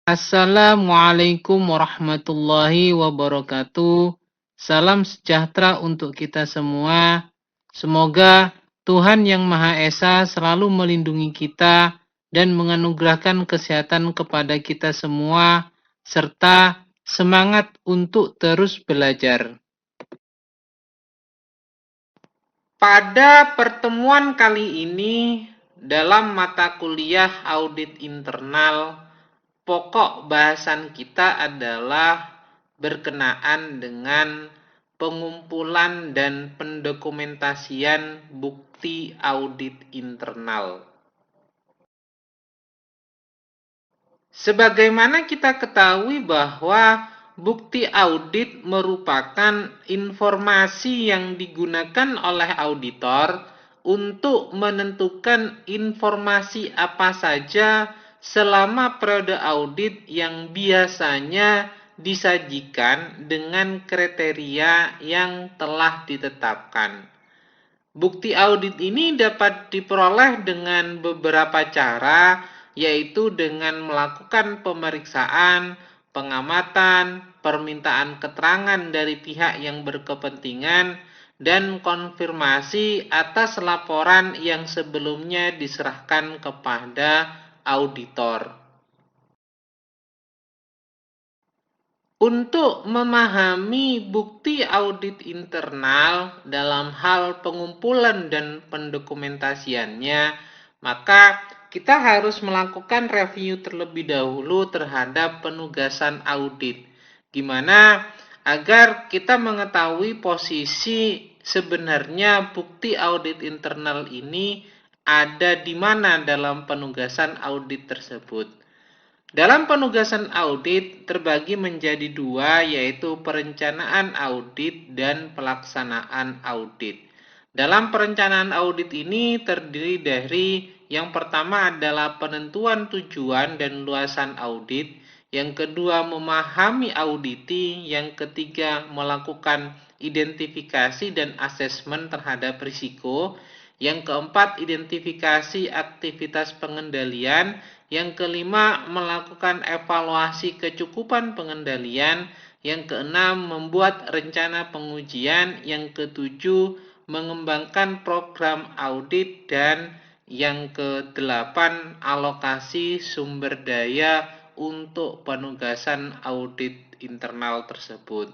Assalamualaikum warahmatullahi wabarakatuh. Salam sejahtera untuk kita semua. Semoga Tuhan Yang Maha Esa selalu melindungi kita dan menganugerahkan kesehatan kepada kita semua, serta semangat untuk terus belajar. Pada pertemuan kali ini, dalam mata kuliah audit internal, pokok bahasan kita adalah berkenaan dengan pengumpulan dan pendokumentasian bukti audit internal. Sebagaimana kita ketahui bahwa bukti audit merupakan informasi yang digunakan oleh auditor untuk menentukan informasi apa saja selama periode audit yang biasanya disajikan dengan kriteria yang telah ditetapkan. Bukti audit ini dapat diperoleh dengan beberapa cara, yaitu dengan melakukan pemeriksaan, pengamatan, permintaan keterangan dari pihak yang berkepentingan, dan konfirmasi atas laporan yang sebelumnya diserahkan kepada auditor. Untuk memahami bukti audit internal dalam hal pengumpulan dan pendokumentasiannya, maka kita harus melakukan review terlebih dahulu terhadap penugasan audit, di mana agar kita mengetahui posisi sebenarnya bukti audit internal ini ada di mana dalam penugasan audit tersebut. Dalam penugasan audit terbagi menjadi dua, yaitu perencanaan audit dan pelaksanaan audit. Dalam perencanaan audit ini terdiri dari yang pertama adalah penentuan tujuan dan luasan audit, yang kedua memahami auditi, yang ketiga melakukan identifikasi dan asesmen terhadap risiko, yang keempat identifikasi aktivitas pengendalian, yang kelima melakukan evaluasi kecukupan pengendalian, yang keenam membuat rencana pengujian, yang ketujuh mengembangkan program audit, dan yang kedelapan alokasi sumber daya untuk penugasan audit internal tersebut.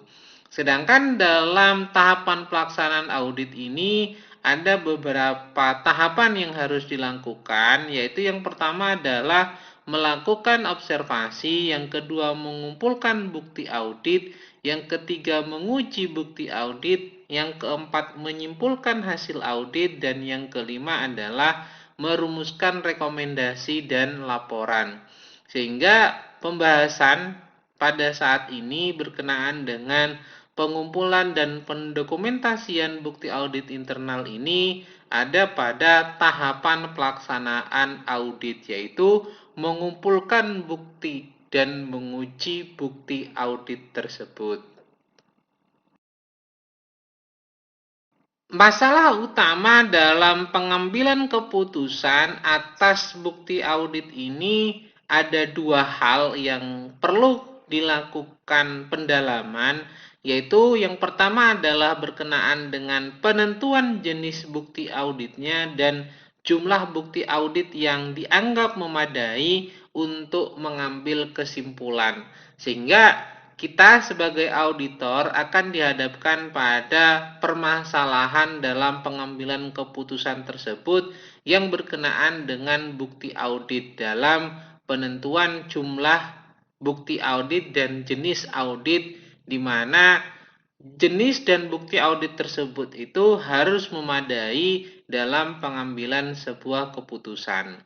Sedangkan dalam tahapan pelaksanaan audit ini ada beberapa tahapan yang harus dilakukan, yaitu yang pertama adalah melakukan observasi, yang kedua mengumpulkan bukti audit, yang ketiga menguji bukti audit, yang keempat menyimpulkan hasil audit, dan yang kelima adalah merumuskan rekomendasi dan laporan. Sehingga pembahasan pada saat ini berkenaan dengan pengumpulan dan pendokumentasian bukti audit internal ini ada pada tahapan pelaksanaan audit, yaitu mengumpulkan bukti dan menguji bukti audit tersebut. Masalah utama dalam pengambilan keputusan atas bukti audit ini ada dua hal yang perlu dilakukan pendalaman, yaitu yang pertama adalah berkenaan dengan penentuan jenis bukti auditnya dan jumlah bukti audit yang dianggap memadai untuk mengambil kesimpulan. Sehingga kita sebagai auditor akan dihadapkan pada permasalahan dalam pengambilan keputusan tersebut yang berkenaan dengan bukti audit dalam penentuan jumlah bukti audit dan jenis audit, di mana jenis dan bukti audit tersebut itu harus memadai dalam pengambilan sebuah keputusan.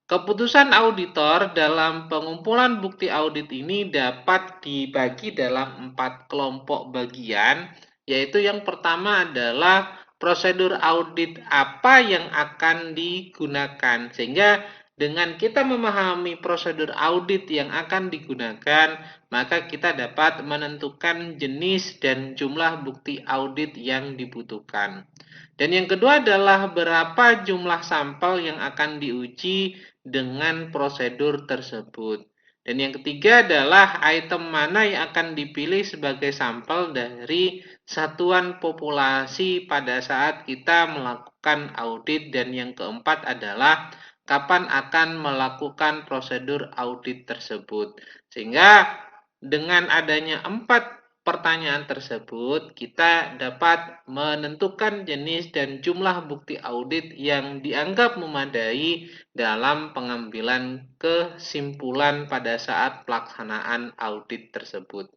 Keputusan auditor dalam pengumpulan bukti audit ini dapat dibagi dalam 4 kelompok bagian, yaitu yang pertama adalah prosedur audit apa yang akan digunakan. Sehingga dengan kita memahami prosedur audit yang akan digunakan, maka kita dapat menentukan jenis dan jumlah bukti audit yang dibutuhkan. Dan yang kedua adalah berapa jumlah sampel yang akan diuji dengan prosedur tersebut. Dan yang ketiga adalah item mana yang akan dipilih sebagai sampel dari satuan populasi pada saat kita melakukan audit. Dan yang keempat adalah kapan akan melakukan prosedur audit tersebut. Sehingga dengan adanya 4 pertanyaan tersebut, kita dapat menentukan jenis dan jumlah bukti audit yang dianggap memadai dalam pengambilan kesimpulan pada saat pelaksanaan audit tersebut.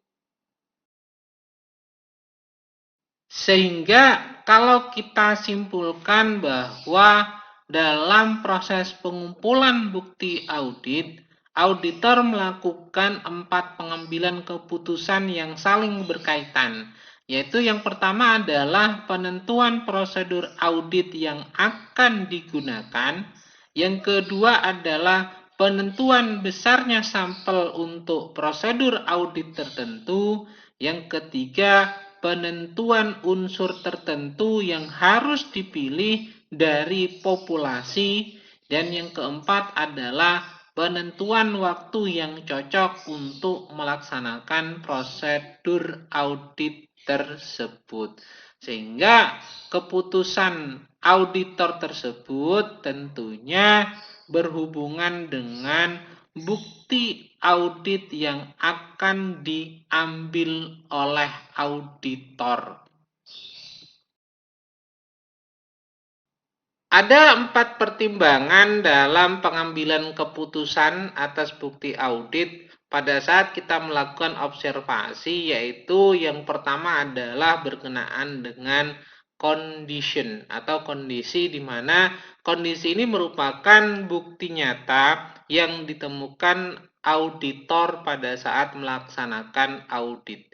Sehingga kalau kita simpulkan bahwa dalam proses pengumpulan bukti audit, auditor melakukan 4 pengambilan keputusan yang saling berkaitan, yaitu yang pertama adalah penentuan prosedur audit yang akan digunakan, yang kedua adalah penentuan besarnya sampel untuk prosedur audit tertentu, yang ketiga penentuan unsur tertentu yang harus dipilih dari populasi, dan yang keempat adalah penentuan waktu yang cocok untuk melaksanakan prosedur audit tersebut. Sehingga keputusan auditor tersebut tentunya berhubungan dengan bukti audit yang akan diambil oleh auditor. Ada 4 pertimbangan dalam pengambilan keputusan atas bukti audit pada saat kita melakukan observasi, yaitu yang pertama adalah berkenaan dengan condition atau kondisi, di mana kondisi ini merupakan bukti nyata yang ditemukan auditor pada saat melaksanakan audit.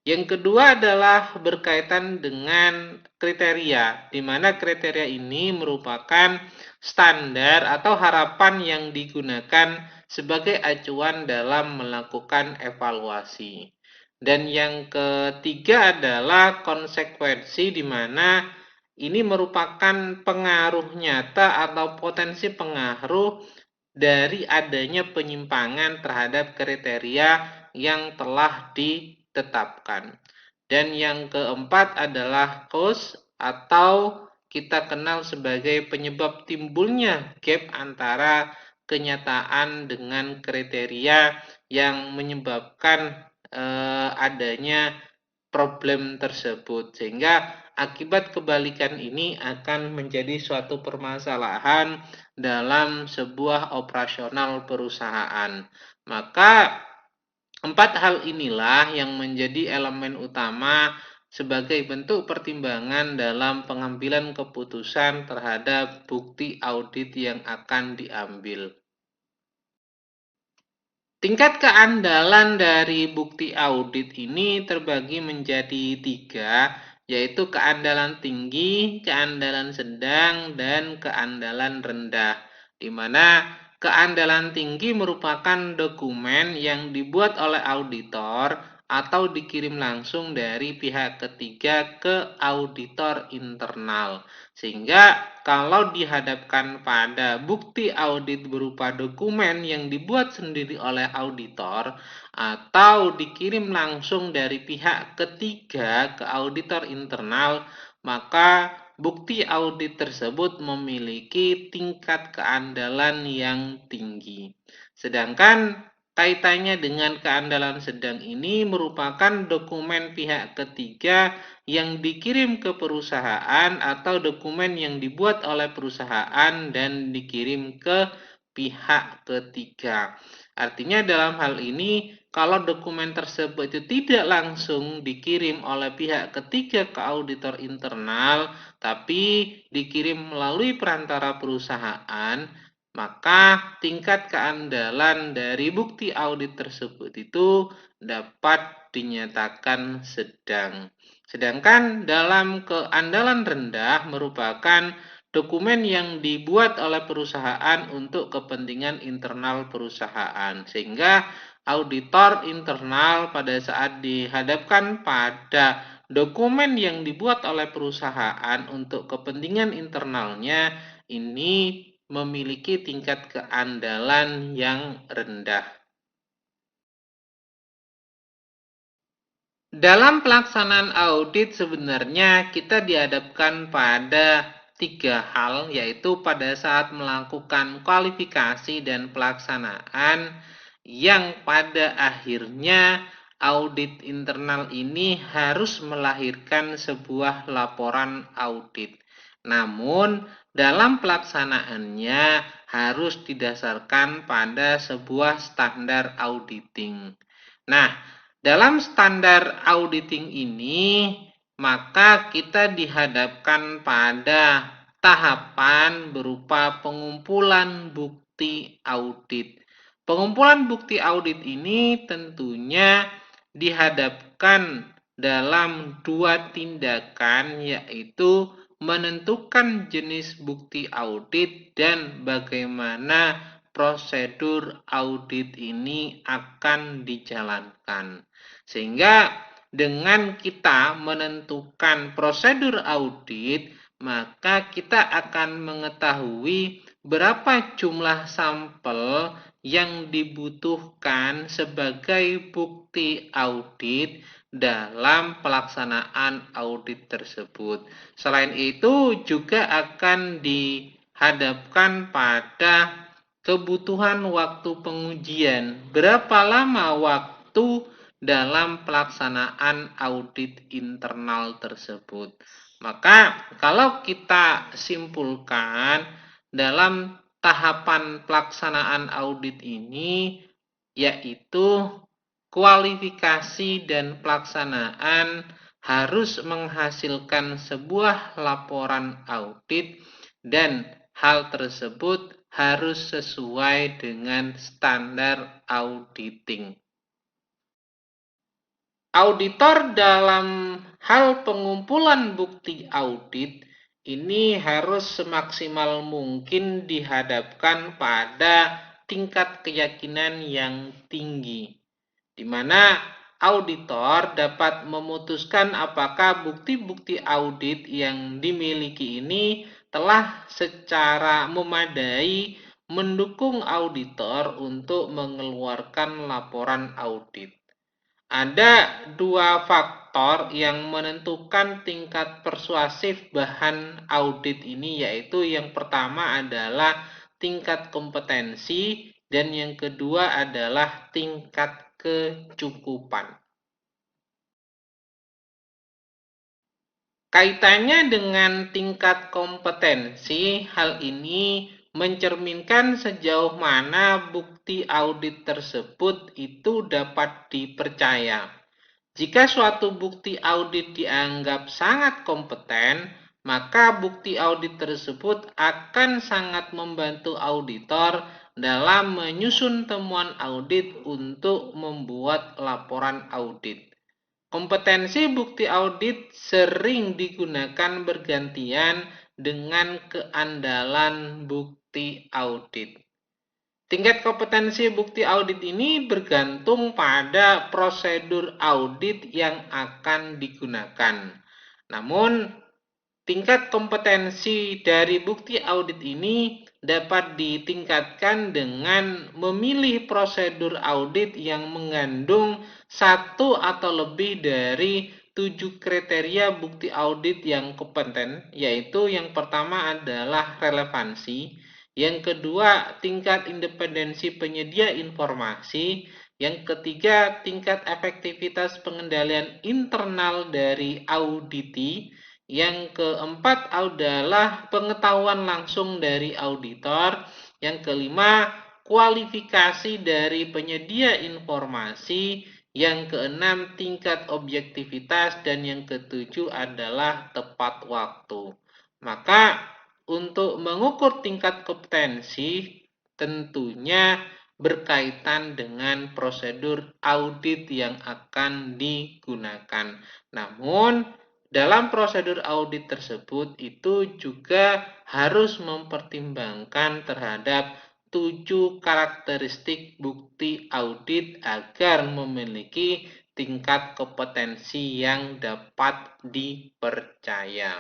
Yang kedua adalah berkaitan dengan kriteria, di mana kriteria ini merupakan standar atau harapan yang digunakan sebagai acuan dalam melakukan evaluasi. Dan yang ketiga adalah konsekuensi, di mana ini merupakan pengaruh nyata atau potensi pengaruh dari adanya penyimpangan terhadap kriteria yang telah ditetapkan. Dan yang keempat adalah cause atau kita kenal sebagai penyebab timbulnya gap antara kenyataan dengan kriteria yang menyebabkan adanya problem tersebut. Sehingga akibat kebalikan ini akan menjadi suatu permasalahan dalam sebuah operasional perusahaan. Maka 4 hal inilah yang menjadi elemen utama sebagai bentuk pertimbangan dalam pengambilan keputusan terhadap bukti audit yang akan diambil. Tingkat keandalan dari bukti audit ini terbagi menjadi 3, yaitu keandalan tinggi, keandalan sedang, dan keandalan rendah. Di mana keandalan tinggi merupakan dokumen yang dibuat oleh auditor atau dikirim langsung dari pihak ketiga ke auditor internal. Sehingga kalau dihadapkan pada bukti audit berupa dokumen yang dibuat sendiri oleh auditor atau dikirim langsung dari pihak ketiga ke auditor internal, maka bukti audit tersebut memiliki tingkat keandalan yang tinggi. Sedangkan kaitannya dengan keandalan sedang ini merupakan dokumen pihak ketiga yang dikirim ke perusahaan atau dokumen yang dibuat oleh perusahaan dan dikirim ke pihak ketiga. Artinya dalam hal ini, kalau dokumen tersebut itu tidak langsung dikirim oleh pihak ketiga ke auditor internal, tapi dikirim melalui perantara perusahaan, maka tingkat keandalan dari bukti audit tersebut itu dapat dinyatakan sedang. Sedangkan dalam keandalan rendah merupakan dokumen yang dibuat oleh perusahaan untuk kepentingan internal perusahaan. Sehingga auditor internal pada saat dihadapkan pada dokumen yang dibuat oleh perusahaan untuk kepentingan internalnya, ini memiliki tingkat keandalan yang rendah. Dalam pelaksanaan audit sebenarnya kita dihadapkan pada tiga hal, yaitu pada saat melakukan kualifikasi dan pelaksanaan yang pada akhirnya audit internal ini harus melahirkan sebuah laporan audit. Namun, dalam pelaksanaannya harus didasarkan pada sebuah standar auditing. Nah, dalam standar auditing ini, maka kita dihadapkan pada tahapan berupa pengumpulan bukti audit. Pengumpulan bukti audit ini tentunya dihadapkan dalam dua tindakan, yaitu menentukan jenis bukti audit dan bagaimana prosedur audit ini akan dijalankan. Sehingga dengan kita menentukan prosedur audit, maka kita akan mengetahui berapa jumlah sampel yang dibutuhkan sebagai bukti audit dalam pelaksanaan audit tersebut. Selain itu juga akan dihadapkan pada kebutuhan waktu pengujian. Berapa lama waktu dalam pelaksanaan audit internal tersebut. Maka kalau kita simpulkan dalam tahapan pelaksanaan audit ini, yaitu kualifikasi dan pelaksanaan harus menghasilkan sebuah laporan audit dan hal tersebut harus sesuai dengan standar auditing. Auditor dalam hal pengumpulan bukti audit ini harus semaksimal mungkin dihadapkan pada tingkat keyakinan yang tinggi, di mana auditor dapat memutuskan apakah bukti-bukti audit yang dimiliki ini telah secara memadai mendukung auditor untuk mengeluarkan laporan audit. Ada dua faktor yang menentukan tingkat persuasif bahan audit ini, yaitu yang pertama adalah tingkat kompetensi dan yang kedua adalah tingkat kecukupan. Kaitannya dengan tingkat kompetensi, hal ini mencerminkan sejauh mana bukti audit tersebut itu dapat dipercaya. Jika suatu bukti audit dianggap sangat kompeten, maka bukti audit tersebut akan sangat membantu auditor dalam menyusun temuan audit untuk membuat laporan audit. Kompetensi bukti audit sering digunakan bergantian dengan keandalan bukti audit. Tingkat kompetensi bukti audit ini bergantung pada prosedur audit yang akan digunakan. Namun, tingkat kompetensi dari bukti audit ini dapat ditingkatkan dengan memilih prosedur audit yang mengandung satu atau lebih dari 7 kriteria bukti audit yang kompeten, yaitu yang pertama adalah relevansi, yang kedua tingkat independensi penyedia informasi, yang ketiga tingkat efektivitas pengendalian internal dari auditi, yang keempat adalah pengetahuan langsung dari auditor, yang kelima kualifikasi dari penyedia informasi, yang keenam tingkat objektivitas, dan yang ketujuh adalah tepat waktu. Maka untuk mengukur tingkat kompetensi tentunya berkaitan dengan prosedur audit yang akan digunakan. Namun, dalam prosedur audit tersebut itu juga harus mempertimbangkan terhadap 7 karakteristik bukti audit agar memiliki tingkat kompetensi yang dapat dipercaya.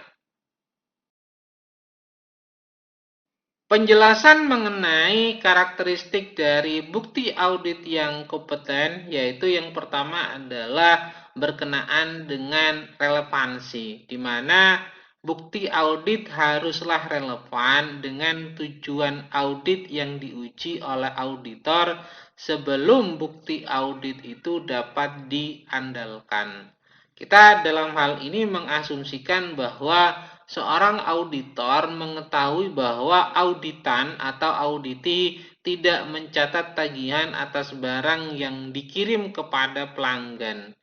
Penjelasan mengenai karakteristik dari bukti audit yang kompeten, yaitu yang pertama adalah berkenaan dengan relevansi, di mana bukti audit haruslah relevan dengan tujuan audit yang diuji oleh auditor sebelum bukti audit itu dapat diandalkan. Kita dalam hal ini mengasumsikan bahwa seorang auditor mengetahui bahwa auditan atau auditi tidak mencatat tagihan atas barang yang dikirim kepada pelanggan.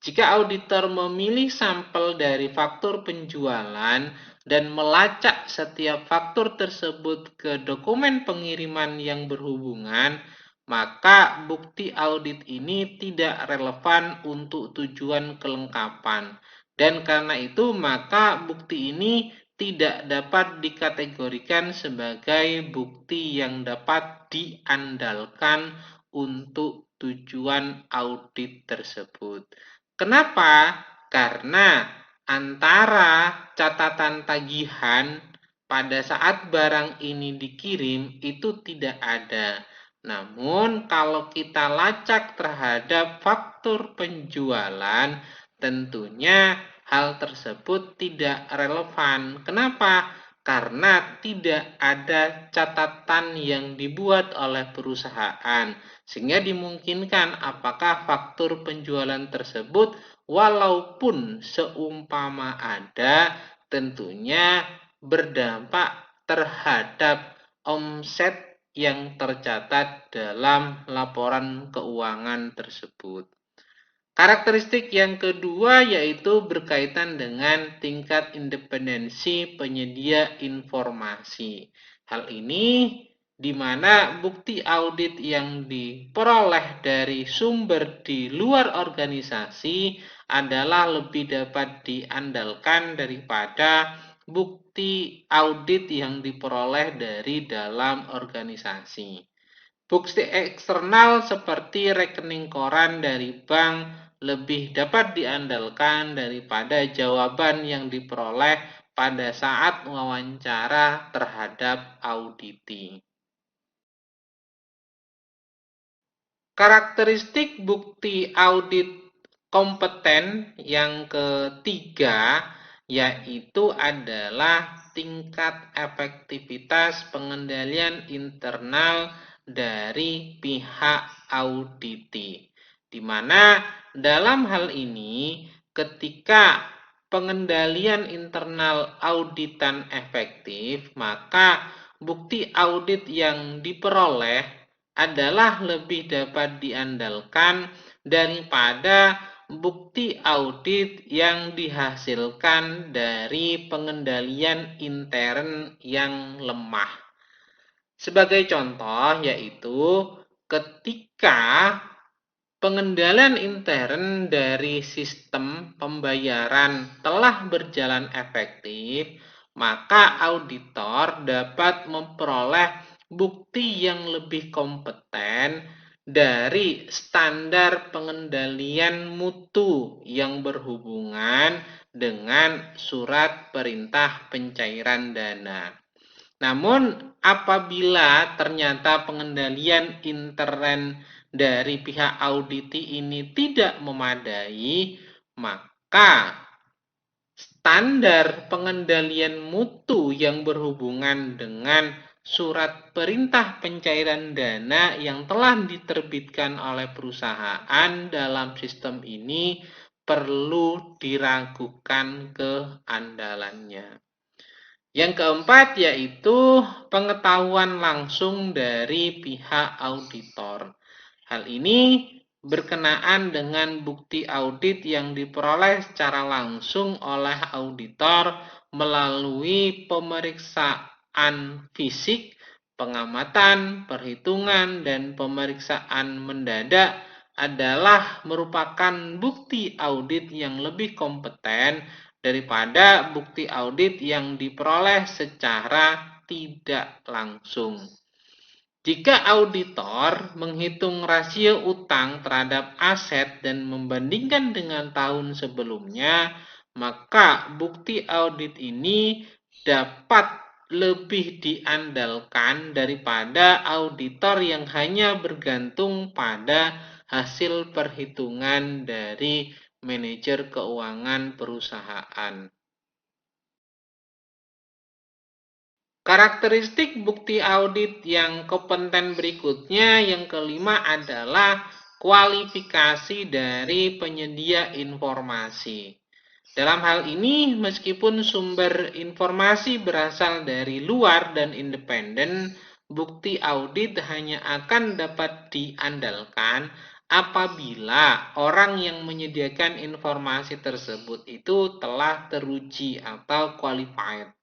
Jika auditor memilih sampel dari faktur penjualan dan melacak setiap faktur tersebut ke dokumen pengiriman yang berhubungan, maka bukti audit ini tidak relevan untuk tujuan kelengkapan. Dan karena itu, maka bukti ini tidak dapat dikategorikan sebagai bukti yang dapat diandalkan untuk tujuan audit tersebut. Kenapa? Karena antara catatan tagihan pada saat barang ini dikirim itu tidak ada. Namun kalau kita lacak terhadap faktur penjualan, tentunya hal tersebut tidak relevan. Kenapa? Karena tidak ada catatan yang dibuat oleh perusahaan, sehingga dimungkinkan apakah faktur penjualan tersebut walaupun seumpama ada, tentunya berdampak terhadap omset yang tercatat dalam laporan keuangan tersebut. Karakteristik yang kedua yaitu berkaitan dengan tingkat independensi penyedia informasi. Hal ini di mana bukti audit yang diperoleh dari sumber di luar organisasi adalah lebih dapat diandalkan daripada bukti audit yang diperoleh dari dalam organisasi. Bukti eksternal seperti rekening koran dari bank lebih dapat diandalkan daripada jawaban yang diperoleh pada saat wawancara terhadap auditi. Karakteristik bukti audit kompeten yang ketiga yaitu adalah tingkat efektivitas pengendalian internal dari pihak auditi. Di mana dalam hal ini ketika pengendalian internal auditan efektif, maka bukti audit yang diperoleh adalah lebih dapat diandalkan daripada bukti audit yang dihasilkan dari pengendalian intern yang lemah. Sebagai contoh yaitu ketika pengendalian intern dari sistem pembayaran telah berjalan efektif, maka auditor dapat memperoleh bukti yang lebih kompeten dari standar pengendalian mutu yang berhubungan dengan surat perintah pencairan dana. Namun apabila ternyata pengendalian intern dari pihak auditi ini tidak memadai, maka standar pengendalian mutu yang berhubungan dengan surat perintah pencairan dana yang telah diterbitkan oleh perusahaan dalam sistem ini perlu diragukan keandalannya. Yang keempat yaitu pengetahuan langsung dari pihak auditor. Hal ini berkenaan dengan bukti audit yang diperoleh secara langsung oleh auditor melalui pemeriksaan fisik, pengamatan, perhitungan, dan pemeriksaan mendadak adalah merupakan bukti audit yang lebih kompeten daripada bukti audit yang diperoleh secara tidak langsung. Jika auditor menghitung rasio utang terhadap aset dan membandingkan dengan tahun sebelumnya, maka bukti audit ini dapat lebih diandalkan daripada auditor yang hanya bergantung pada hasil perhitungan dari manajer keuangan perusahaan. Karakteristik bukti audit yang kompeten berikutnya yang kelima adalah kualifikasi dari penyedia informasi. Dalam hal ini, meskipun sumber informasi berasal dari luar dan independen, bukti audit hanya akan dapat diandalkan apabila orang yang menyediakan informasi tersebut itu telah teruji atau qualified.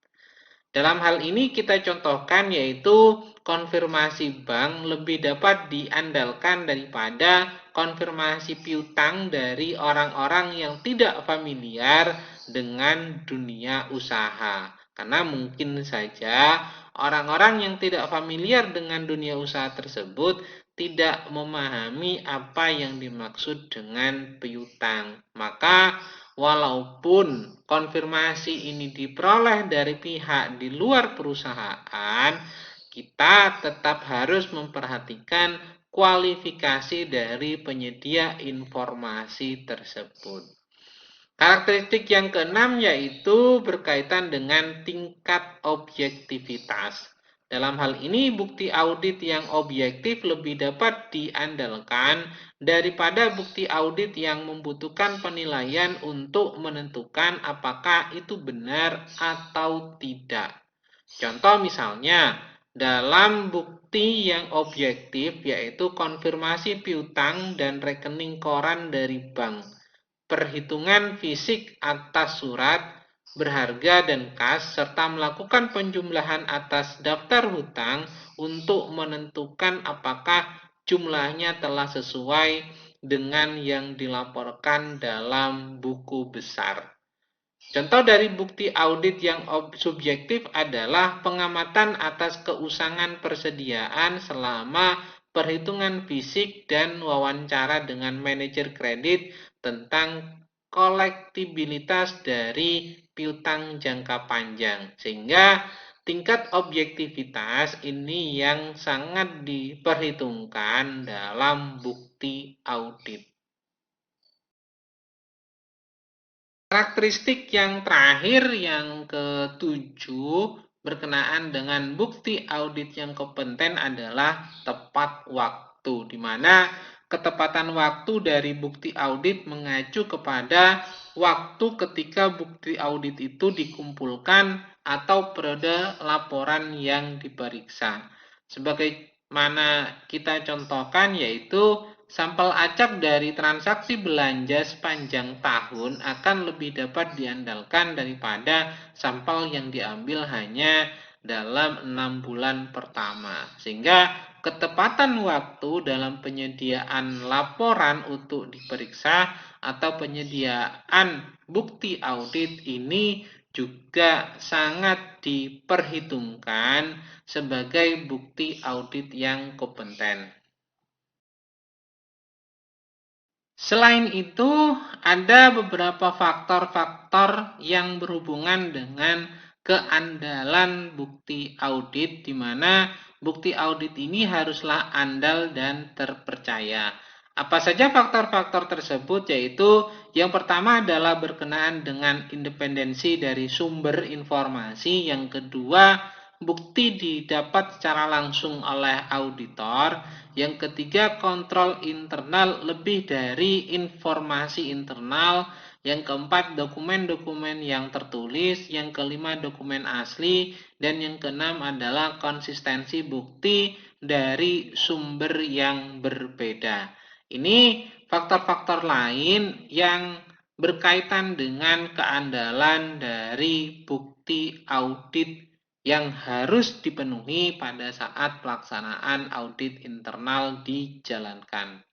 Dalam hal ini kita contohkan yaitu konfirmasi bank lebih dapat diandalkan daripada konfirmasi piutang dari orang-orang yang tidak familiar dengan dunia usaha. Karena mungkin saja orang-orang yang tidak familiar dengan dunia usaha tersebut tidak memahami apa yang dimaksud dengan piutang. Maka walaupun konfirmasi ini diperoleh dari pihak di luar perusahaan, kita tetap harus memperhatikan kualifikasi dari penyedia informasi tersebut. Karakteristik yang keenam yaitu berkaitan dengan tingkat objektivitas. Dalam hal ini, bukti audit yang objektif lebih dapat diandalkan daripada bukti audit yang membutuhkan penilaian untuk menentukan apakah itu benar atau tidak. Contoh misalnya, dalam bukti yang objektif yaitu konfirmasi piutang dan rekening koran dari bank, perhitungan fisik atas surat berharga dan kas, serta melakukan penjumlahan atas daftar hutang untuk menentukan apakah jumlahnya telah sesuai dengan yang dilaporkan dalam buku besar. Contoh dari bukti audit yang subjektif adalah pengamatan atas keusangan persediaan selama perhitungan fisik dan wawancara dengan manajer kredit tentang kolektibilitas dari piutang jangka panjang. Sehingga tingkat objektivitas ini yang sangat diperhitungkan dalam bukti audit. Karakteristik yang terakhir yang ketujuh berkenaan dengan bukti audit yang kompeten adalah tepat waktu, di mana ketepatan waktu dari bukti audit mengacu kepada waktu ketika bukti audit itu dikumpulkan atau periode laporan yang diperiksa. Sebagaimana kita contohkan yaitu sampel acak dari transaksi belanja sepanjang tahun akan lebih dapat diandalkan daripada sampel yang diambil hanya dalam 6 bulan pertama. Sehingga ketepatan waktu dalam penyediaan laporan untuk diperiksa atau penyediaan bukti audit ini juga sangat diperhitungkan sebagai bukti audit yang kompeten. Selain itu, ada beberapa faktor-faktor yang berhubungan dengan keandalan bukti audit, di mana bukti audit ini haruslah andal dan terpercaya. Apa saja faktor-faktor tersebut? Yaitu yang pertama adalah berkenaan dengan independensi dari sumber informasi, yang kedua bukti didapat secara langsung oleh auditor, yang ketiga kontrol internal lebih dari informasi internal, yang keempat dokumen-dokumen yang tertulis, yang kelima dokumen asli, dan yang keenam adalah konsistensi bukti dari sumber yang berbeda. Ini faktor-faktor lain yang berkaitan dengan keandalan dari bukti audit yang harus dipenuhi pada saat pelaksanaan audit internal dijalankan.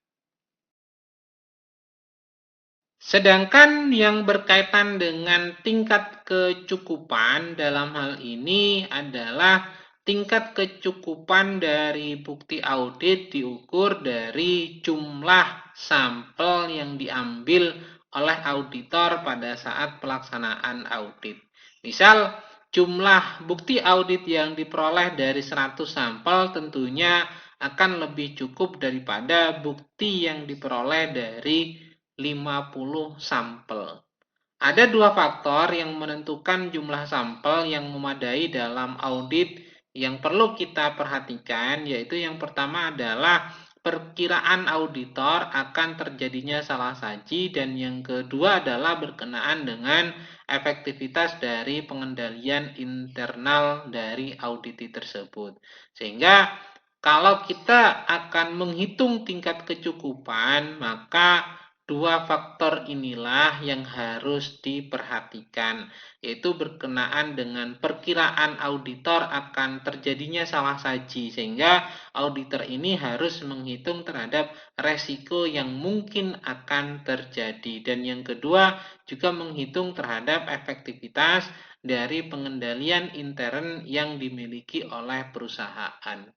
Sedangkan yang berkaitan dengan tingkat kecukupan dalam hal ini adalah tingkat kecukupan dari bukti audit diukur dari jumlah sampel yang diambil oleh auditor pada saat pelaksanaan audit. Misal, jumlah bukti audit yang diperoleh dari 100 sampel tentunya akan lebih cukup daripada bukti yang diperoleh dari 50 sampel. Ada dua faktor yang menentukan jumlah sampel yang memadai dalam audit yang perlu kita perhatikan, yaitu yang pertama adalah perkiraan auditor akan terjadinya salah saji, dan yang kedua adalah berkenaan dengan efektivitas dari pengendalian internal dari audit tersebut. Sehingga kalau kita akan menghitung tingkat kecukupan, maka dua faktor inilah yang harus diperhatikan, yaitu berkenaan dengan perkiraan auditor akan terjadinya salah saji, sehingga auditor ini harus menghitung terhadap resiko yang mungkin akan terjadi. Dan yang kedua juga menghitung terhadap efektivitas dari pengendalian intern yang dimiliki oleh perusahaan.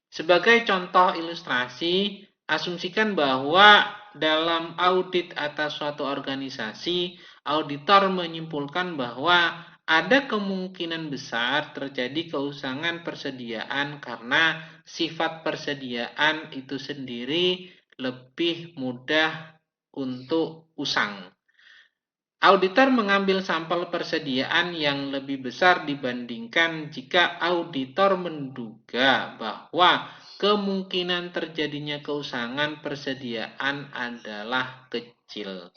Sebagai contoh ilustrasi, asumsikan bahwa dalam audit atas suatu organisasi, auditor menyimpulkan bahwa ada kemungkinan besar terjadi keusangan persediaan karena sifat persediaan itu sendiri lebih mudah untuk usang. Auditor mengambil sampel persediaan yang lebih besar dibandingkan jika auditor menduga bahwa kemungkinan terjadinya keusangan persediaan adalah kecil.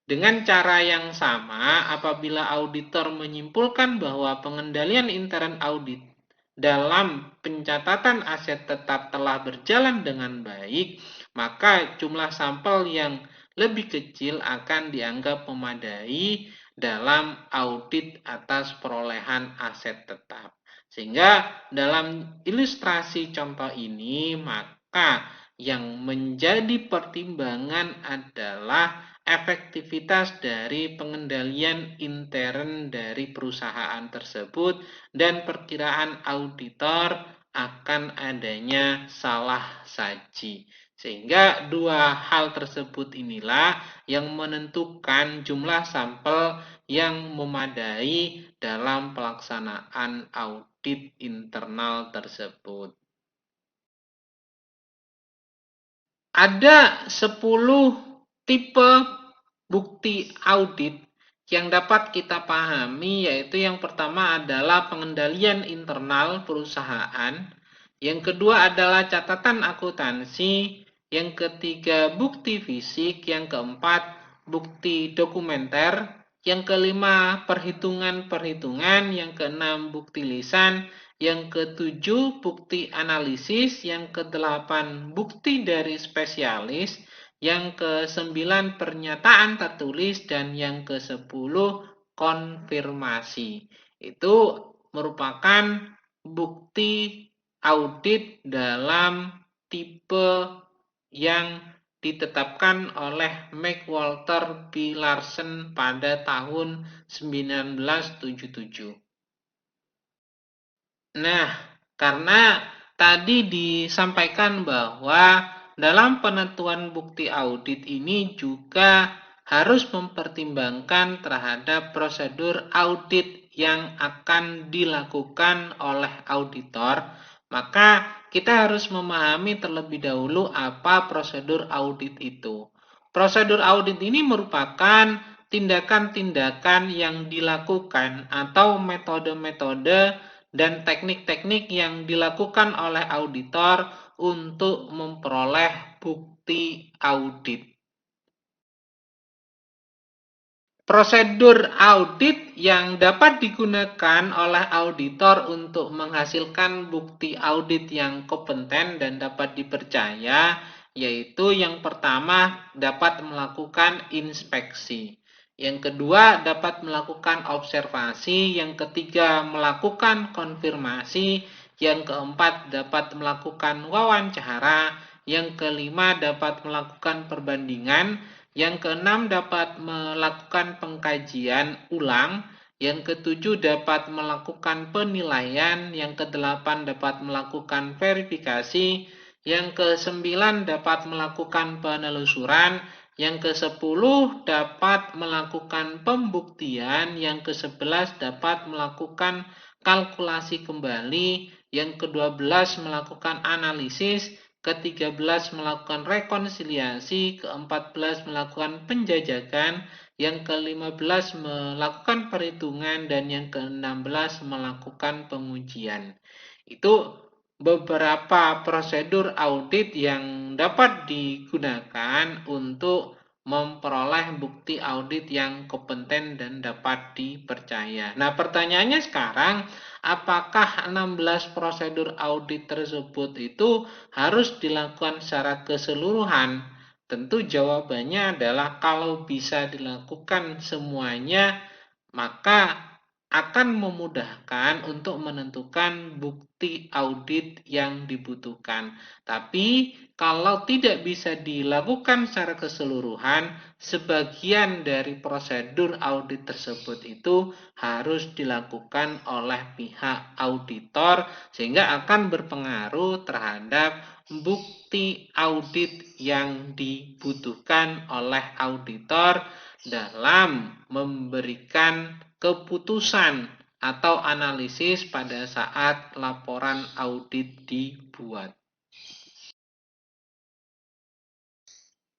Dengan cara yang sama, apabila auditor menyimpulkan bahwa pengendalian intern audit dalam pencatatan aset tetap telah berjalan dengan baik, maka jumlah sampel yang lebih kecil akan dianggap memadai dalam audit atas perolehan aset tetap. Sehingga dalam ilustrasi contoh ini, maka yang menjadi pertimbangan adalah efektivitas dari pengendalian intern dari perusahaan tersebut dan perkiraan auditor akan adanya salah saji. Sehingga dua hal tersebut inilah yang menentukan jumlah sampel yang memadai dalam pelaksanaan audit internal tersebut. Ada 10 tipe bukti audit yang dapat kita pahami, yaitu yang pertama adalah pengendalian internal perusahaan, yang kedua adalah catatan akuntansi, yang ketiga bukti fisik, yang keempat bukti dokumenter, yang kelima perhitungan-perhitungan, yang keenam bukti lisan, yang ketujuh bukti analisis, yang kedelapan bukti dari spesialis, yang kesembilan pernyataan tertulis, dan yang kesepuluh konfirmasi. Itu merupakan bukti audit dalam tipe yang ditetapkan oleh McWalter B. Larsen pada tahun 1977. Nah, karena tadi disampaikan bahwa dalam penentuan bukti audit ini juga harus mempertimbangkan terhadap prosedur audit yang akan dilakukan oleh auditor, maka kita harus memahami terlebih dahulu apa prosedur audit itu. Prosedur audit ini merupakan tindakan-tindakan yang dilakukan atau metode-metode dan teknik-teknik yang dilakukan oleh auditor untuk memperoleh bukti audit. Prosedur audit yang dapat digunakan oleh auditor untuk menghasilkan bukti audit yang kompeten dan dapat dipercaya, yaitu yang pertama dapat melakukan inspeksi, yang kedua dapat melakukan observasi, yang ketiga melakukan konfirmasi, yang keempat dapat melakukan wawancara, yang kelima dapat melakukan perbandingan, yang keenam dapat melakukan pengkajian ulang, yang ketujuh dapat melakukan penilaian, yang kedelapan dapat melakukan verifikasi, yang kesembilan dapat melakukan penelusuran, Yang ke-10 dapat melakukan pembuktian, yang ke-11 dapat melakukan kalkulasi kembali, yang ke-12 melakukan analisis, ke-13 melakukan rekonsiliasi, ke-14 melakukan penjajakan, yang ke-15 melakukan perhitungan, dan yang ke-16 melakukan pengujian. Itu beberapa prosedur audit yang dapat digunakan untuk memperoleh bukti audit yang kompeten dan dapat dipercaya. Nah, pertanyaannya sekarang, apakah 16 prosedur audit tersebut itu harus dilakukan secara keseluruhan? Tentu jawabannya adalah kalau bisa dilakukan semuanya, maka akan memudahkan untuk menentukan bukti audit yang dibutuhkan. Tapi kalau tidak bisa dilakukan secara keseluruhan, sebagian dari prosedur audit tersebut itu harus dilakukan oleh pihak auditor sehingga akan berpengaruh terhadap bukti audit yang dibutuhkan oleh auditor dalam memberikan keputusan atau analisis pada saat laporan audit dibuat.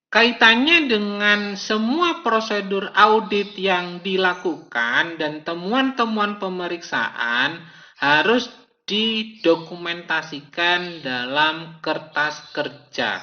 Kaitannya dengan semua prosedur audit yang dilakukan dan temuan-temuan pemeriksaan harus didokumentasikan dalam kertas kerja.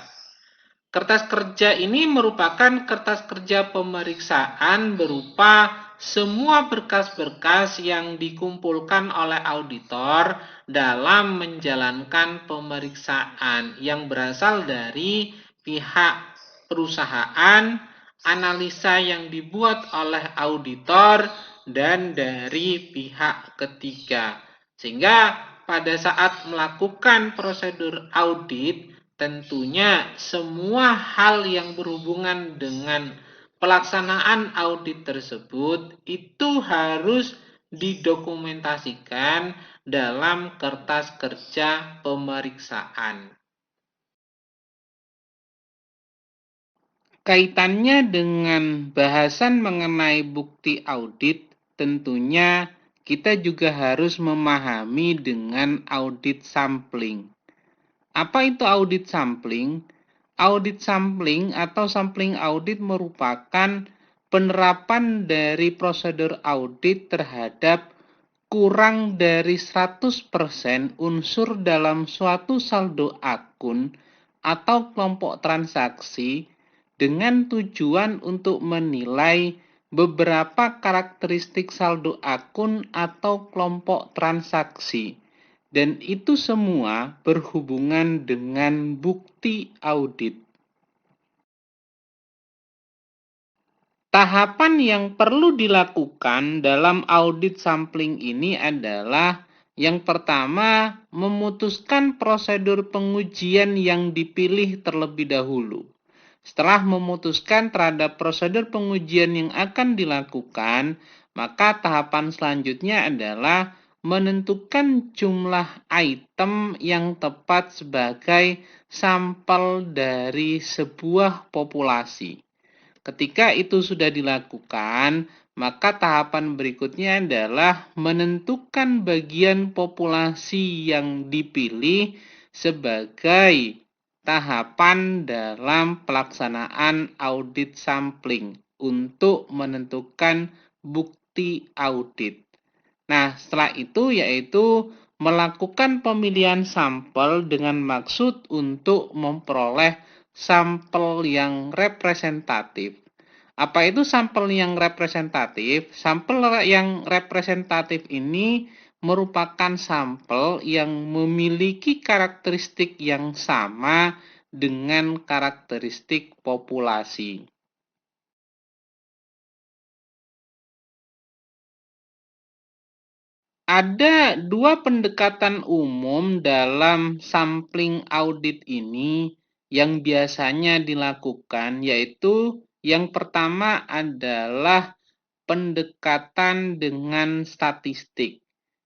Kertas kerja ini merupakan kertas kerja pemeriksaan berupa semua berkas-berkas yang dikumpulkan oleh auditor dalam menjalankan pemeriksaan yang berasal dari pihak perusahaan, analisa yang dibuat oleh auditor, dan dari pihak ketiga. Sehingga pada saat melakukan prosedur audit, tentunya semua hal yang berhubungan dengan pelaksanaan audit tersebut itu harus didokumentasikan dalam kertas kerja pemeriksaan. Kaitannya dengan bahasan mengenai bukti audit, tentunya kita juga harus memahami dengan audit sampling. Apa itu audit sampling? Audit sampling atau sampling audit merupakan penerapan dari prosedur audit terhadap kurang dari 100% unsur dalam suatu saldo akun atau kelompok transaksi dengan tujuan untuk menilai beberapa karakteristik saldo akun atau kelompok transaksi. Dan itu semua berhubungan dengan bukti audit. Tahapan yang perlu dilakukan dalam audit sampling ini adalah yang pertama, memutuskan prosedur pengujian yang dipilih terlebih dahulu. Setelah memutuskan terhadap prosedur pengujian yang akan dilakukan, maka tahapan selanjutnya adalah menentukan jumlah item yang tepat sebagai sampel dari sebuah populasi. Ketika itu sudah dilakukan, maka tahapan berikutnya adalah menentukan bagian populasi yang dipilih sebagai tahapan dalam pelaksanaan audit sampling untuk menentukan bukti audit. Nah, setelah itu yaitu melakukan pemilihan sampel dengan maksud untuk memperoleh sampel yang representatif. Apa itu sampel yang representatif? Sampel yang representatif ini merupakan sampel yang memiliki karakteristik yang sama dengan karakteristik populasi. Ada dua pendekatan umum dalam sampling audit ini yang biasanya dilakukan, yaitu yang pertama adalah pendekatan dengan statistik,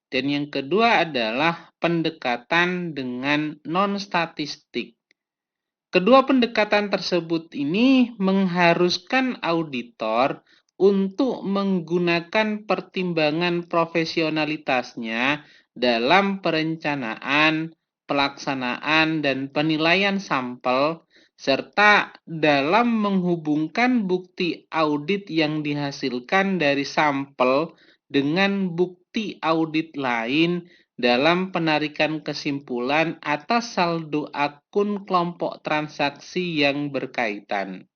dan yang kedua adalah pendekatan dengan non-statistik. Kedua pendekatan tersebut ini mengharuskan auditor untuk menggunakan pertimbangan profesionalitasnya dalam perencanaan, pelaksanaan, dan penilaian sampel, serta dalam menghubungkan bukti audit yang dihasilkan dari sampel dengan bukti audit lain dalam penarikan kesimpulan atas saldo akun kelompok transaksi yang berkaitan.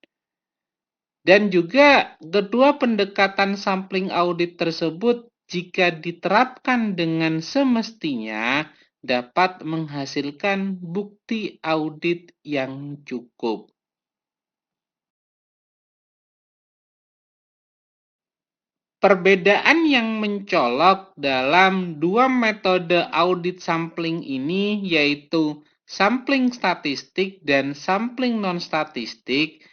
Dan juga kedua pendekatan sampling audit tersebut jika diterapkan dengan semestinya dapat menghasilkan bukti audit yang cukup. Perbedaan yang mencolok dalam dua metode audit sampling ini yaitu sampling statistik dan sampling non-statistik.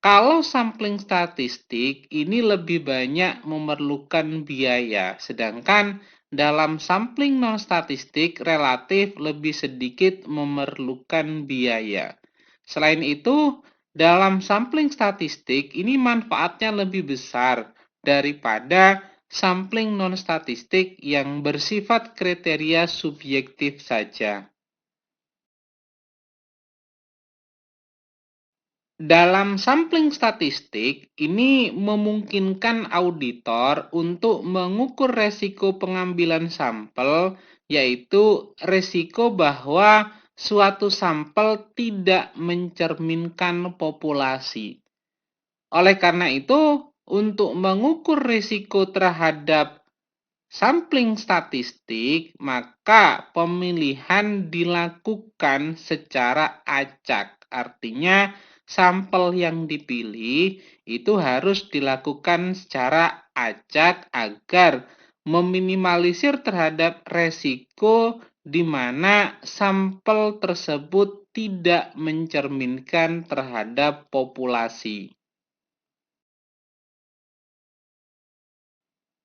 Kalau sampling statistik ini lebih banyak memerlukan biaya, sedangkan dalam sampling non-statistik relatif lebih sedikit memerlukan biaya. Selain itu, dalam sampling statistik ini manfaatnya lebih besar daripada sampling non-statistik yang bersifat kriteria subjektif saja. Dalam sampling statistik, ini memungkinkan auditor untuk mengukur resiko pengambilan sampel, yaitu resiko bahwa suatu sampel tidak mencerminkan populasi. Oleh karena itu, untuk mengukur risiko terhadap sampling statistik, maka pemilihan dilakukan secara acak. Artinya, sampel yang dipilih itu harus dilakukan secara acak agar meminimalisir terhadap resiko di mana sampel tersebut tidak mencerminkan terhadap populasi.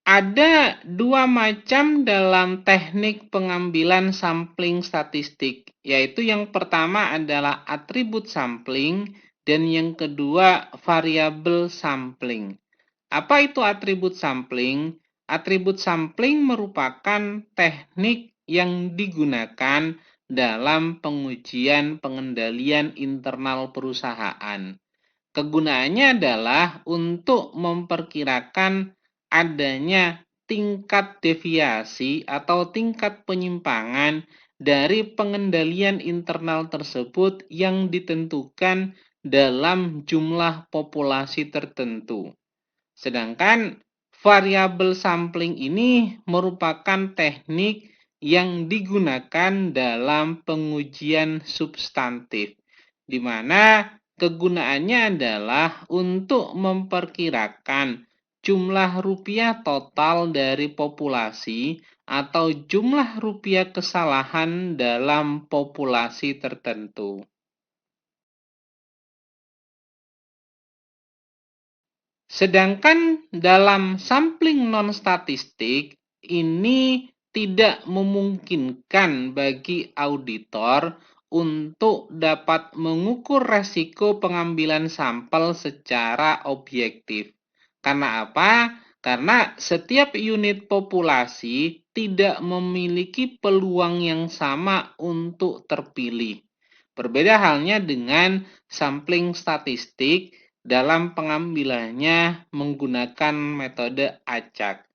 Ada dua macam dalam teknik pengambilan sampling statistik, yaitu yang pertama adalah atribut sampling dan yang kedua variabel sampling. Apa itu atribut sampling? Atribut sampling merupakan teknik yang digunakan dalam pengujian pengendalian internal perusahaan. Kegunaannya adalah untuk memperkirakan adanya tingkat deviasi atau tingkat penyimpangan dari pengendalian internal tersebut yang ditentukan dalam jumlah populasi tertentu. Sedangkan variabel sampling ini merupakan teknik yang digunakan dalam pengujian substantif, di mana kegunaannya adalah untuk memperkirakan jumlah rupiah total dari populasi atau jumlah rupiah kesalahan dalam populasi tertentu. Sedangkan dalam sampling non-statistik, ini tidak memungkinkan bagi auditor untuk dapat mengukur resiko pengambilan sampel secara objektif. Karena apa? Karena setiap unit populasi tidak memiliki peluang yang sama untuk terpilih. Berbeda halnya dengan sampling statistik dalam pengambilannya menggunakan metode acak.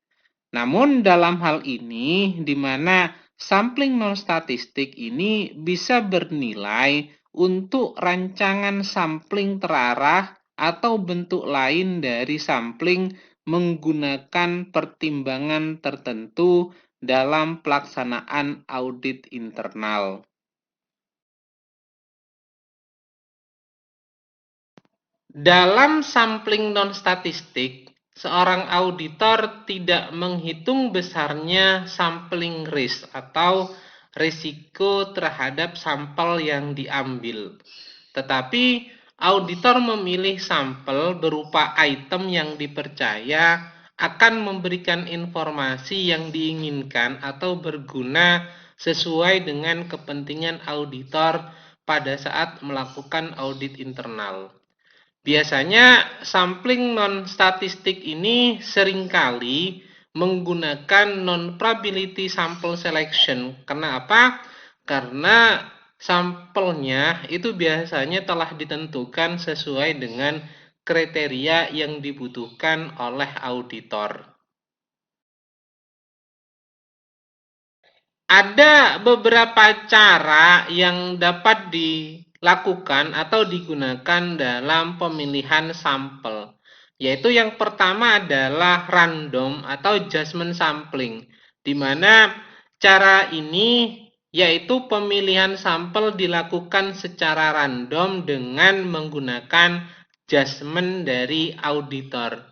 Namun dalam hal ini, di mana sampling non-statistik ini bisa bernilai untuk rancangan sampling terarah atau bentuk lain dari sampling menggunakan pertimbangan tertentu dalam pelaksanaan audit internal. Dalam sampling non-statistik, seorang auditor tidak menghitung besarnya sampling risk atau risiko terhadap sampel yang diambil. Tetapi, auditor memilih sampel berupa item yang dipercaya akan memberikan informasi yang diinginkan atau berguna sesuai dengan kepentingan auditor pada saat melakukan audit internal. Biasanya sampling non-statistik ini seringkali menggunakan non-probability sample selection. Karena apa? Karena sampelnya itu biasanya telah ditentukan sesuai dengan kriteria yang dibutuhkan oleh auditor. Ada beberapa cara yang dapat dilakukan atau digunakan dalam pemilihan sampel, yaitu yang pertama adalah random atau judgment sampling, di mana cara ini yaitu pemilihan sampel dilakukan secara random dengan menggunakan judgment dari auditor.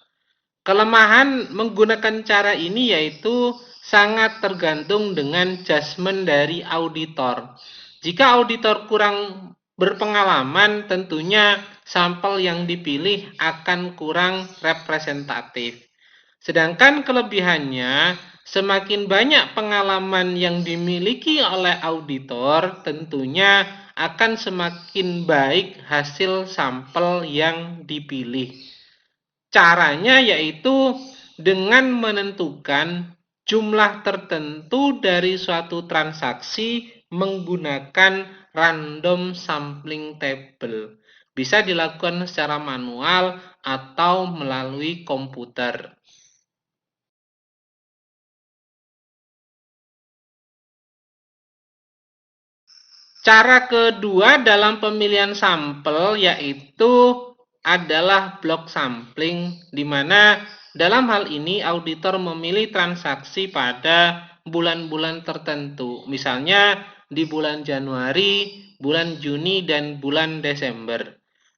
Kelemahan menggunakan cara ini yaitu sangat tergantung dengan judgement dari auditor. Jika auditor kurang berpengalaman, tentunya sampel yang dipilih akan kurang representatif. Sedangkan kelebihannya, semakin banyak pengalaman yang dimiliki oleh auditor, tentunya akan semakin baik hasil sampel yang dipilih. Caranya yaitu dengan menentukan jumlah tertentu dari suatu transaksi menggunakan random sampling table. Bisa dilakukan secara manual atau melalui komputer. Cara kedua dalam pemilihan sampel yaitu adalah block sampling, di mana dalam hal ini auditor memilih transaksi pada bulan-bulan tertentu. Misalnya di bulan Januari, bulan Juni, dan bulan Desember.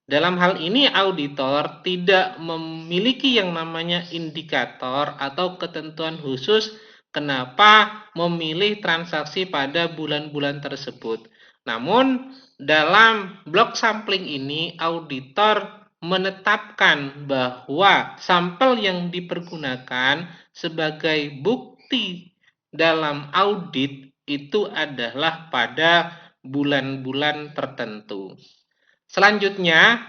Dalam hal ini auditor tidak memiliki yang namanya indikator atau ketentuan khusus kenapa memilih transaksi pada bulan-bulan tersebut. Namun, dalam block sampling ini, auditor menetapkan bahwa sampel yang dipergunakan sebagai bukti dalam audit itu adalah pada bulan-bulan tertentu. Selanjutnya,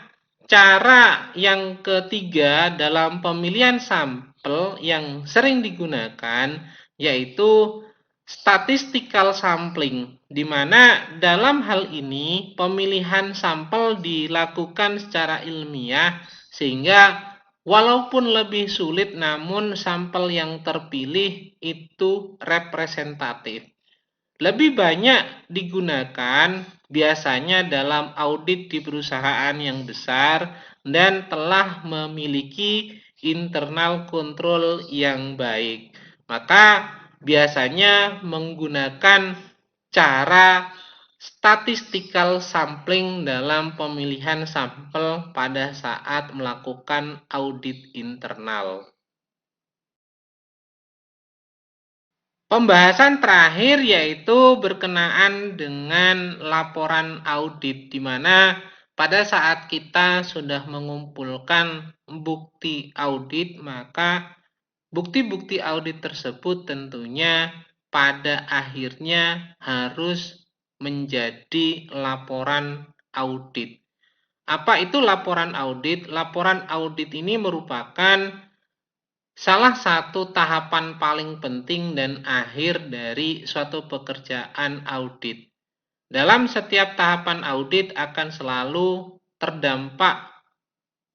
cara yang ketiga dalam pemilihan sampel yang sering digunakan yaitu statistical sampling, di mana dalam hal ini pemilihan sampel dilakukan secara ilmiah sehingga walaupun lebih sulit namun sampel yang terpilih itu representatif. Lebih banyak digunakan biasanya dalam audit di perusahaan yang besar dan telah memiliki internal control yang baik. Maka biasanya menggunakan cara statistical sampling dalam pemilihan sampel pada saat melakukan audit internal. Pembahasan terakhir yaitu berkenaan dengan laporan audit, di mana pada saat kita sudah mengumpulkan bukti audit, maka bukti-bukti audit tersebut tentunya pada akhirnya harus menjadi laporan audit. Apa itu laporan audit? Laporan audit ini merupakan salah satu tahapan paling penting dan akhir dari suatu pekerjaan audit. Dalam setiap tahapan audit akan selalu terdampak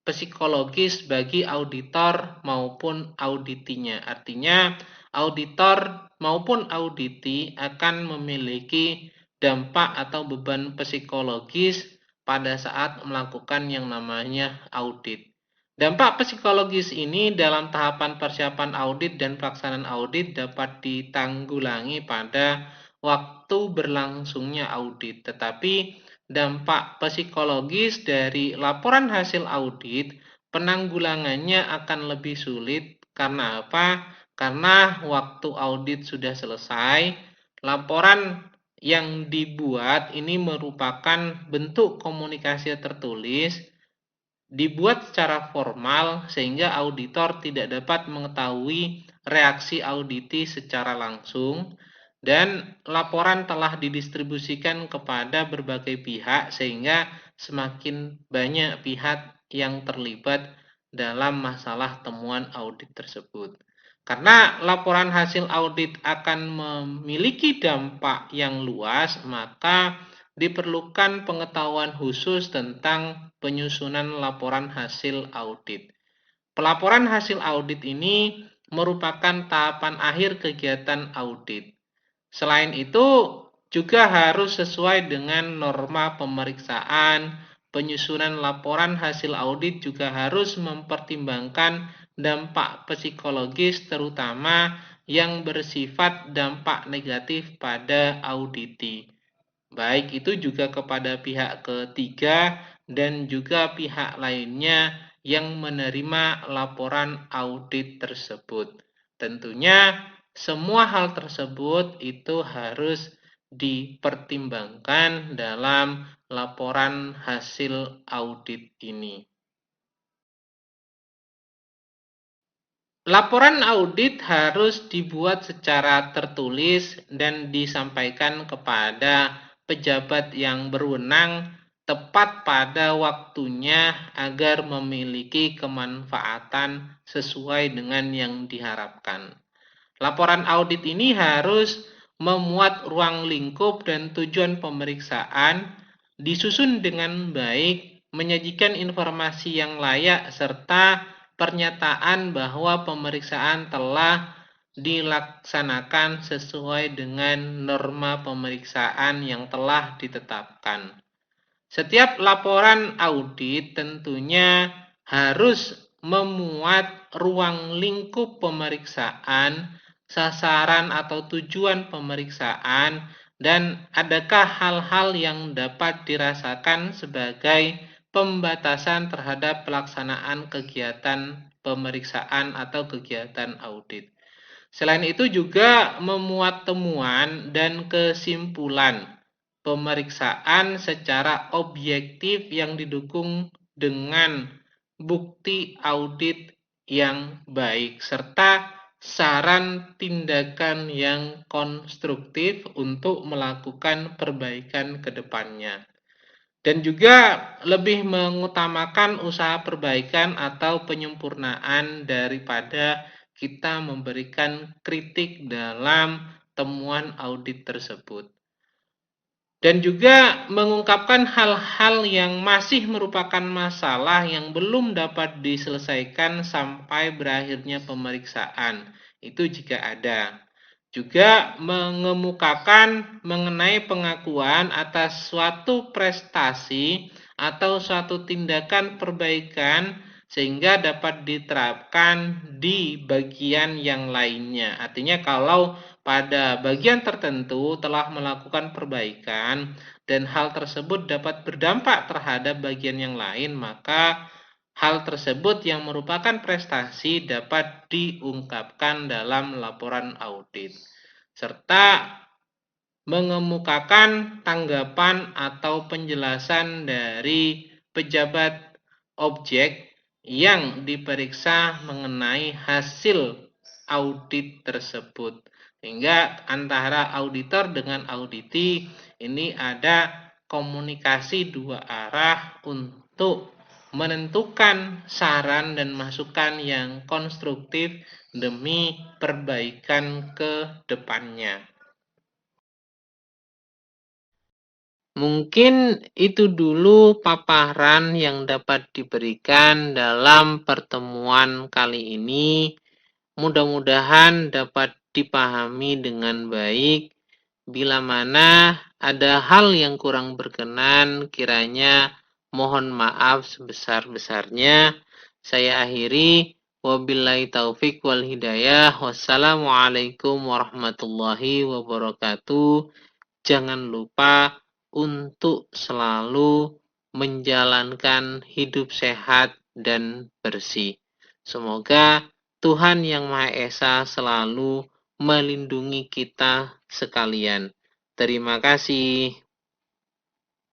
psikologis bagi auditor maupun auditinya. Artinya, auditor maupun auditi akan memiliki dampak atau beban psikologis pada saat melakukan yang namanya audit. Dampak psikologis ini dalam tahapan persiapan audit dan pelaksanaan audit dapat ditanggulangi pada waktu berlangsungnya audit. Tetapi dampak psikologis dari laporan hasil audit, penanggulangannya akan lebih sulit. Karena apa? Karena waktu audit sudah selesai, laporan yang dibuat ini merupakan bentuk komunikasi tertulis, dibuat secara formal sehingga auditor tidak dapat mengetahui reaksi auditi secara langsung. dan laporan telah didistribusikan kepada berbagai pihak sehingga semakin banyak pihak yang terlibat dalam masalah temuan audit tersebut. Karena laporan hasil audit akan memiliki dampak yang luas, maka diperlukan pengetahuan khusus tentang penyusunan laporan hasil audit. Pelaporan hasil audit ini merupakan tahapan akhir kegiatan audit. Selain itu, juga harus sesuai dengan norma pemeriksaan. Penyusunan laporan hasil audit juga harus mempertimbangkan dampak psikologis, terutama yang bersifat dampak negatif pada auditi. Baik itu juga kepada pihak ketiga dan juga pihak lainnya yang menerima laporan audit tersebut. Tentunya semua hal tersebut itu harus dipertimbangkan dalam laporan hasil audit ini. Laporan audit harus dibuat secara tertulis dan disampaikan kepada pejabat yang berwenang tepat pada waktunya agar memiliki kemanfaatan sesuai dengan yang diharapkan. Laporan audit ini harus memuat ruang lingkup dan tujuan pemeriksaan, disusun dengan baik, menyajikan informasi yang layak, serta pernyataan bahwa pemeriksaan telah dilaksanakan sesuai dengan norma pemeriksaan yang telah ditetapkan. Setiap laporan audit tentunya harus memuat ruang lingkup pemeriksaan, sasaran atau tujuan pemeriksaan, dan adakah hal-hal yang dapat dirasakan sebagai pembatasan terhadap pelaksanaan kegiatan pemeriksaan atau kegiatan audit. Selain itu juga memuat temuan dan kesimpulan pemeriksaan secara objektif yang didukung dengan bukti audit yang baik serta saran tindakan yang konstruktif untuk melakukan perbaikan ke depannya. Dan juga lebih mengutamakan usaha perbaikan atau penyempurnaan daripada kita memberikan kritik dalam temuan audit tersebut. Dan juga mengungkapkan hal-hal yang masih merupakan masalah yang belum dapat diselesaikan sampai berakhirnya pemeriksaan. Itu jika ada. Juga mengemukakan mengenai pengakuan atas suatu prestasi atau suatu tindakan perbaikan sehingga dapat diterapkan di bagian yang lainnya. Artinya kalau pada bagian tertentu telah melakukan perbaikan dan hal tersebut dapat berdampak terhadap bagian yang lain, maka hal tersebut yang merupakan prestasi dapat diungkapkan dalam laporan audit, serta mengemukakan tanggapan atau penjelasan dari pejabat objek yang diperiksa mengenai hasil audit tersebut. Sehingga antara auditor dengan auditi ini ada komunikasi dua arah untuk menentukan saran dan masukan yang konstruktif demi perbaikan ke depannya. Mungkin itu dulu paparan yang dapat diberikan dalam pertemuan kali ini. Mudah-mudahan dapat dipahami dengan baik. Bila mana ada hal yang kurang berkenan, kiranya mohon maaf sebesar-besarnya. Saya akhiri. Wabillahi taufik wal hidayah. Wassalamualaikum warahmatullahi wabarakatuh. Jangan lupa untuk selalu menjalankan hidup sehat dan bersih. Semoga Tuhan Yang Maha Esa selalu melindungi kita sekalian. Terima kasih.